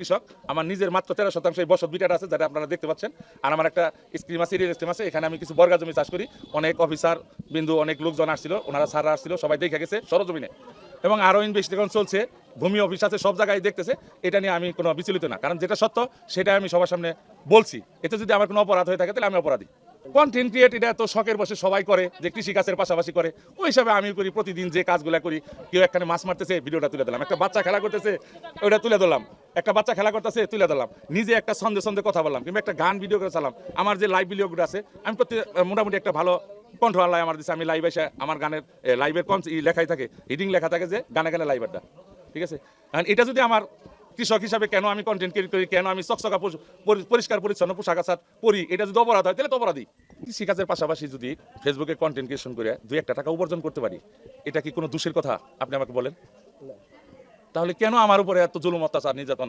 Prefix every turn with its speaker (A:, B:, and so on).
A: কৃষক আমার নিজের মাত্র 13% এই বসত বিটাটা আছে যেটা আপনারা দেখতে পাচ্ছেন। আর আমার একটা স্কিম আছে, রিয়েল স্কিম আছে। এখানে আমি কিছু বর্গা জমি চাষ করি। অনেক অফিসার বিন্দু, অনেক লোকজন আসছিল, ওনারা স্যাররা আসছিল, সবাই দেখে গেছে সরজমিনে। এবং আরও ইনভেস্টিগেশন চলছে, ভূমি অফিস আছে, সব জায়গায় দেখতেছে। এটা নিয়ে আমি কোনো বিচলিত না, কারণ যেটা সত্য সেটা আমি সবার সামনে বলছি। এতে যদি আমার কোনো অপরাধ হয়ে থাকে তাহলে আমি অপরাধী। কন্টেন্ট ক্রিয়েট এটা তো শখের বসে সবাই করে, যে কৃষি কাজের পাশাপাশি করে, ওই হিসাবে আমি করি। প্রতিদিন যে কাজগুলো করি, কেউ এখানে মাছ মারতেছে, ভিডিওটা তুলে দিলাম। একটা বাচ্চা খেলা করতেছে, ওইটা তুলে দিলাম। একটা বাচ্চা খেলা করতেছে, তুলে দিলাম। নিজে একটা ছন্দে ছন্দে কথা বললাম, কিংবা একটা গান ভিডিও করে চালাম। আমার যে লাইভ ভিডিওগুলো আছে, আমি মোটামুটি একটা ভালো কণ্ঠ আল্লাহ আমার দিচ্ছে। আমি লাইভ এসে আমার গানের লাইভের লেখাই থাকে, রিডিং লেখা থাকে যে গানে গানে লাইভারটা, ঠিক আছে। এটা যদি আমার কৃষক হিসাবে কেন আমি কন্টেন্ট ক্রিয়েট করি, কেন আমি চকচকা পরিষ্কার পরিচ্ছন্ন পোশাক আশাক পরি, এটা যদি অপরাধ হয় তাহলে তো অপরাধী। কৃষিকাজের পাশাপাশি যদি ফেসবুকে কন্টেন্ট ক্রিয়েশন করে 2-1 টাকা উপার্জন করতে পারি, এটা কি কোনো দোষের কথা? আপনি আমাকে বলেন। তাহলে কেন আমার উপরে এত জুলুম, অত্যাচার, নির্যাতন?